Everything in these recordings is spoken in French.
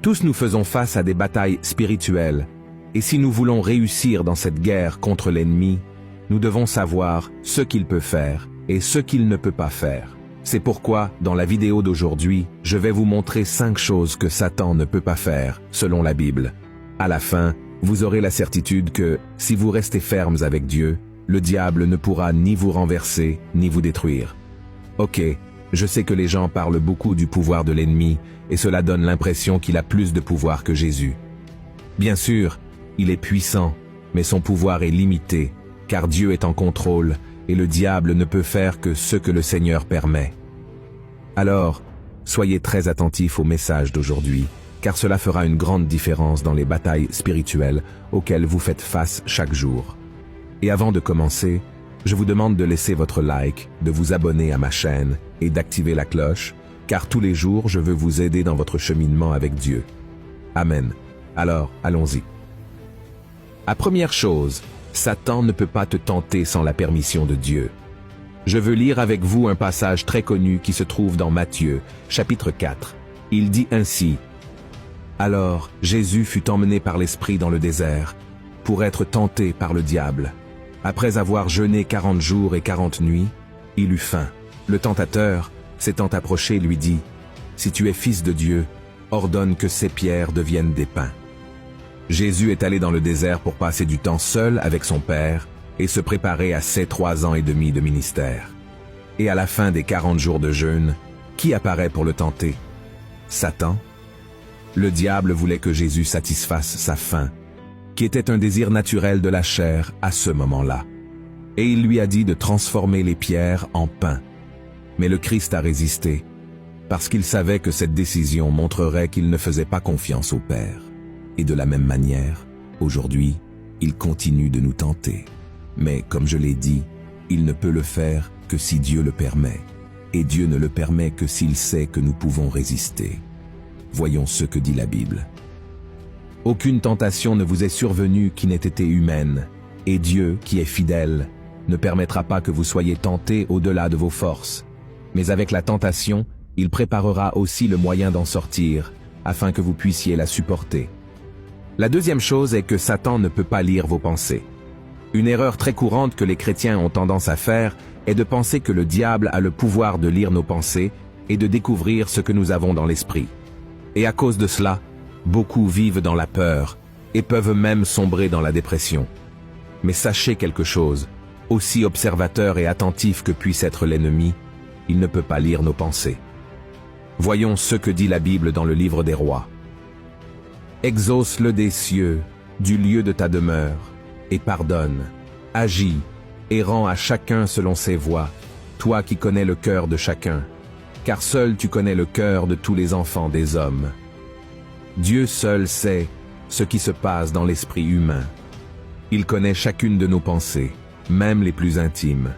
Tous nous faisons face à des batailles spirituelles, et si nous voulons réussir dans cette guerre contre l'ennemi, nous devons savoir ce qu'il peut faire et ce qu'il ne peut pas faire. C'est pourquoi, dans la vidéo d'aujourd'hui, je vais vous montrer 5 choses que Satan ne peut pas faire, selon la Bible. À la fin, vous aurez la certitude que, si vous restez fermes avec Dieu, le diable ne pourra ni vous renverser, ni vous détruire. Ok, je sais que les gens parlent beaucoup du pouvoir de l'ennemi, et cela donne l'impression qu'il a plus de pouvoir que Jésus. Bien sûr, il est puissant, mais son pouvoir est limité, car Dieu est en contrôle, et le diable ne peut faire que ce que le Seigneur permet. Alors, soyez très attentifs au message d'aujourd'hui, car cela fera une grande différence dans les batailles spirituelles auxquelles vous faites face chaque jour. Et avant de commencer, je vous demande de laisser votre like, de vous abonner à ma chaîne et d'activer la cloche, car tous les jours je veux vous aider dans votre cheminement avec Dieu. Amen. Alors, allons-y. La première chose, Satan ne peut pas te tenter sans la permission de Dieu. Je veux lire avec vous un passage très connu qui se trouve dans Matthieu, chapitre 4. Il dit ainsi: « Alors Jésus fut emmené par l'Esprit dans le désert, pour être tenté par le diable. Après avoir jeûné 40 jours et 40 nuits, il eut faim. Le tentateur, s'étant approché, lui dit: « Si tu es fils de Dieu, ordonne que ces pierres deviennent des pains. » Jésus est allé dans le désert pour passer du temps seul avec son Père et se préparer à ses 3 ans et demi de ministère. Et à la fin des 40 jours de jeûne, qui apparaît pour le tenter? Satan. Le diable voulait que Jésus satisfasse sa faim, qui était un désir naturel de la chair à ce moment-là. Et il lui a dit de transformer les pierres en pain. Mais le Christ a résisté, parce qu'il savait que cette décision montrerait qu'il ne faisait pas confiance au Père. Et de la même manière, aujourd'hui, il continue de nous tenter. Mais comme je l'ai dit, il ne peut le faire que si Dieu le permet. Et Dieu ne le permet que s'il sait que nous pouvons résister. Voyons ce que dit la Bible. Aucune tentation ne vous est survenue qui n'ait été humaine, et Dieu, qui est fidèle, ne permettra pas que vous soyez tentés au-delà de vos forces. Mais avec la tentation, il préparera aussi le moyen d'en sortir, afin que vous puissiez la supporter. La deuxième chose est que Satan ne peut pas lire vos pensées. Une erreur très courante que les chrétiens ont tendance à faire est de penser que le diable a le pouvoir de lire nos pensées et de découvrir ce que nous avons dans l'esprit. Et à cause de cela, beaucoup vivent dans la peur et peuvent même sombrer dans la dépression. Mais sachez quelque chose, aussi observateur et attentif que puisse être l'ennemi, il ne peut pas lire nos pensées. Voyons ce que dit la Bible dans le livre des Rois. Exauce-le des cieux, du lieu de ta demeure, et pardonne, agis, et rends à chacun selon ses voies, toi qui connais le cœur de chacun, car seul tu connais le cœur de tous les enfants des hommes. Dieu seul sait ce qui se passe dans l'esprit humain. Il connaît chacune de nos pensées, même les plus intimes.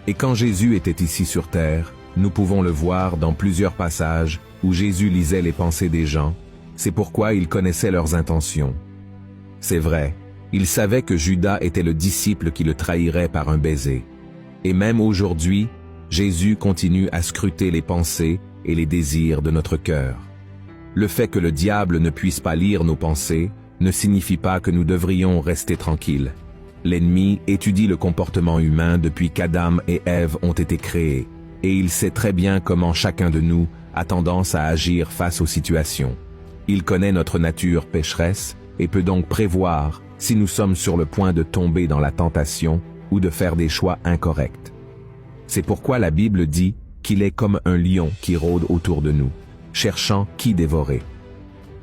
Et quand Jésus était ici sur terre, nous pouvons le voir dans plusieurs passages où Jésus lisait les pensées des gens. C'est pourquoi il connaissait leurs intentions. C'est vrai, il savait que Judas était le disciple qui le trahirait par un baiser. Et même aujourd'hui, Jésus continue à scruter les pensées et les désirs de notre cœur. Le fait que le diable ne puisse pas lire nos pensées ne signifie pas que nous devrions rester tranquilles. L'ennemi étudie le comportement humain depuis qu'Adam et Ève ont été créés, et il sait très bien comment chacun de nous a tendance à agir face aux situations. Il connaît notre nature pécheresse et peut donc prévoir si nous sommes sur le point de tomber dans la tentation ou de faire des choix incorrects. C'est pourquoi la Bible dit qu'il est comme un lion qui rôde autour de nous, cherchant qui dévorer.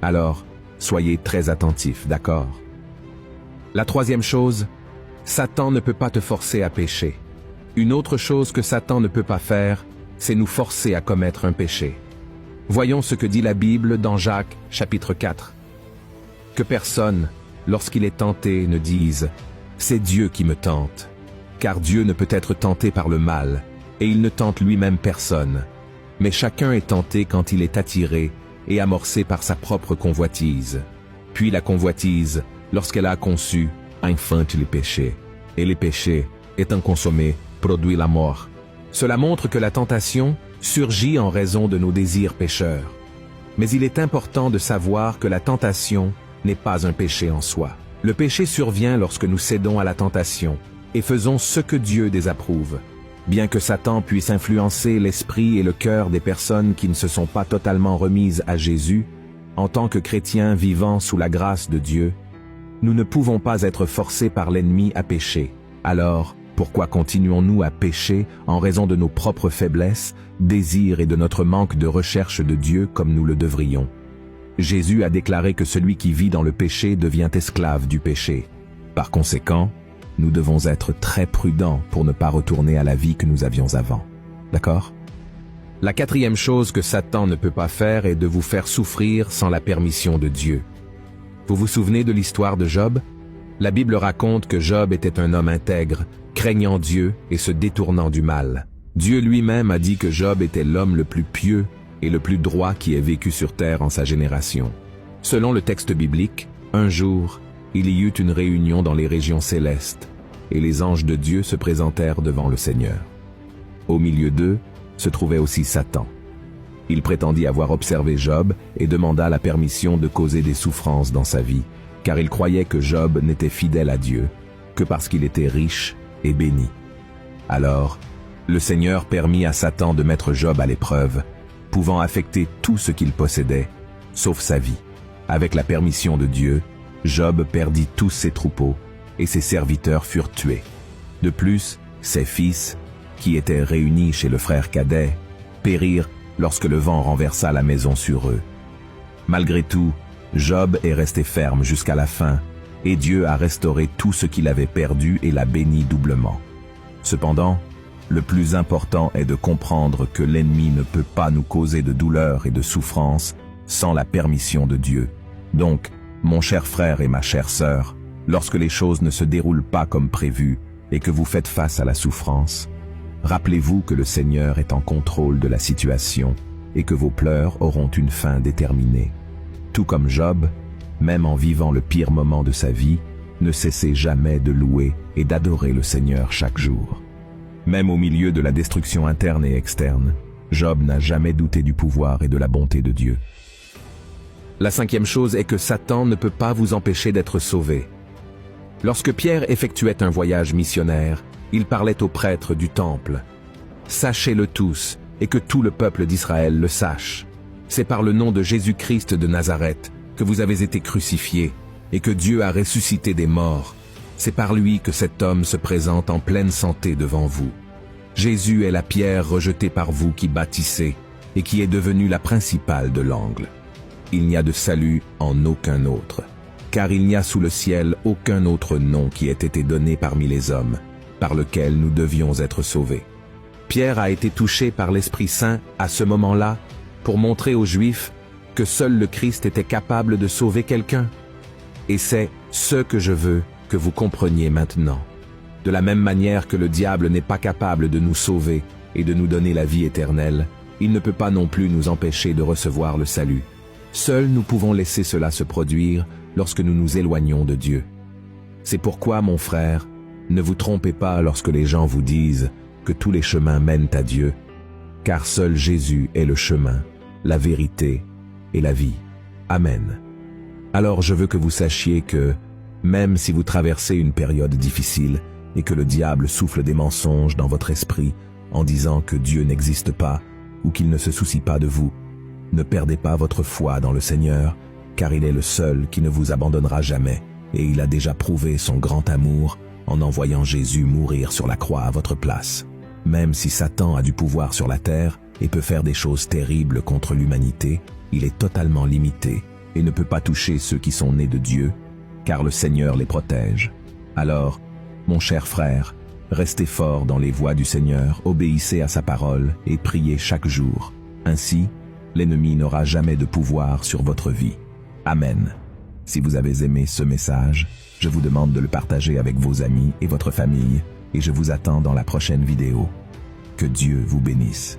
Alors, soyez très attentifs, d'accord? La troisième chose, Satan ne peut pas te forcer à pécher. Une autre chose que Satan ne peut pas faire, c'est nous forcer à commettre un péché. Voyons ce que dit la Bible dans Jacques, chapitre 4. Que personne, lorsqu'il est tenté, ne dise « C'est Dieu qui me tente », car Dieu ne peut être tenté par le mal, et il ne tente lui-même personne. Mais chacun est tenté quand il est attiré et amorcé par sa propre convoitise. Puis la convoitise, lorsqu'elle a conçu, infante les péchés. Et les péchés, étant consommés, produisent la mort. Cela montre que la tentation surgit en raison de nos désirs pécheurs. Mais il est important de savoir que la tentation n'est pas un péché en soi. Le péché survient lorsque nous cédons à la tentation et faisons ce que Dieu désapprouve. Bien que Satan puisse influencer l'esprit et le cœur des personnes qui ne se sont pas totalement remises à Jésus, en tant que chrétiens vivant sous la grâce de Dieu, nous ne pouvons pas être forcés par l'ennemi à pécher. Alors, pourquoi continuons-nous à pécher en raison de nos propres faiblesses, désirs et de notre manque de recherche de Dieu comme nous le devrions? Jésus a déclaré que celui qui vit dans le péché devient esclave du péché. Par conséquent, nous devons être très prudents pour ne pas retourner à la vie que nous avions avant. D'accord? La quatrième chose que Satan ne peut pas faire est de vous faire souffrir sans la permission de Dieu. Vous vous souvenez de l'histoire de Job? La Bible raconte que Job était un homme intègre, craignant Dieu et se détournant du mal. Dieu lui-même a dit que Job était l'homme le plus pieux et le plus droit qui ait vécu sur terre en sa génération. Selon le texte biblique, un jour, il y eut une réunion dans les régions célestes, et les anges de Dieu se présentèrent devant le Seigneur. Au milieu d'eux se trouvait aussi Satan. Il prétendit avoir observé Job et demanda la permission de causer des souffrances dans sa vie, car il croyait que Job n'était fidèle à Dieu que parce qu'il était riche et béni. Alors, le Seigneur permit à Satan de mettre Job à l'épreuve, pouvant affecter tout ce qu'il possédait, sauf sa vie. Avec la permission de Dieu, Job perdit tous ses troupeaux et ses serviteurs furent tués. De plus, ses fils, qui étaient réunis chez le frère cadet, périrent lorsque le vent renversa la maison sur eux. Malgré tout, Job est resté ferme jusqu'à la fin, et Dieu a restauré tout ce qu'il avait perdu et l'a béni doublement. Cependant, le plus important est de comprendre que l'ennemi ne peut pas nous causer de douleur et de souffrance sans la permission de Dieu. Donc, mon cher frère et ma chère sœur, lorsque les choses ne se déroulent pas comme prévu et que vous faites face à la souffrance, rappelez-vous que le Seigneur est en contrôle de la situation et que vos pleurs auront une fin déterminée. Tout comme Job, même en vivant le pire moment de sa vie, ne cessez jamais de louer et d'adorer le Seigneur chaque jour. Même au milieu de la destruction interne et externe, Job n'a jamais douté du pouvoir et de la bonté de Dieu. La cinquième chose est que Satan ne peut pas vous empêcher d'être sauvé. Lorsque Pierre effectuait un voyage missionnaire, il parlait aux prêtres du temple. « Sachez-le tous, et que tout le peuple d'Israël le sache. C'est par le nom de Jésus-Christ de Nazareth que vous avez été crucifiés, et que Dieu a ressuscité des morts. C'est par lui que cet homme se présente en pleine santé devant vous. Jésus est la pierre rejetée par vous qui bâtissez, et qui est devenue la principale de l'angle. Il n'y a de salut en aucun autre, car il n'y a sous le ciel aucun autre nom qui ait été donné parmi les hommes, par lequel nous devions être sauvés. » Pierre a été touché par l'Esprit Saint à ce moment-là pour montrer aux Juifs que seul le Christ était capable de sauver quelqu'un. Et c'est ce que je veux que vous compreniez maintenant. De la même manière que le diable n'est pas capable de nous sauver et de nous donner la vie éternelle, il ne peut pas non plus nous empêcher de recevoir le salut. Seuls nous pouvons laisser cela se produire lorsque nous nous éloignons de Dieu. C'est pourquoi, mon frère, ne vous trompez pas lorsque les gens vous disent que tous les chemins mènent à Dieu, car seul Jésus est le chemin, la vérité et la vie. Amen. Alors je veux que vous sachiez que, même si vous traversez une période difficile et que le diable souffle des mensonges dans votre esprit en disant que Dieu n'existe pas ou qu'il ne se soucie pas de vous, ne perdez pas votre foi dans le Seigneur, car il est le seul qui ne vous abandonnera jamais et il a déjà prouvé son grand amour en envoyant Jésus mourir sur la croix à votre place. Même si Satan a du pouvoir sur la terre et peut faire des choses terribles contre l'humanité, il est totalement limité et ne peut pas toucher ceux qui sont nés de Dieu, car le Seigneur les protège. Alors, mon cher frère, restez fort dans les voies du Seigneur, obéissez à sa parole et priez chaque jour. Ainsi, l'ennemi n'aura jamais de pouvoir sur votre vie. Amen. Si vous avez aimé ce message, je vous demande de le partager avec vos amis et votre famille, et je vous attends dans la prochaine vidéo. Que Dieu vous bénisse.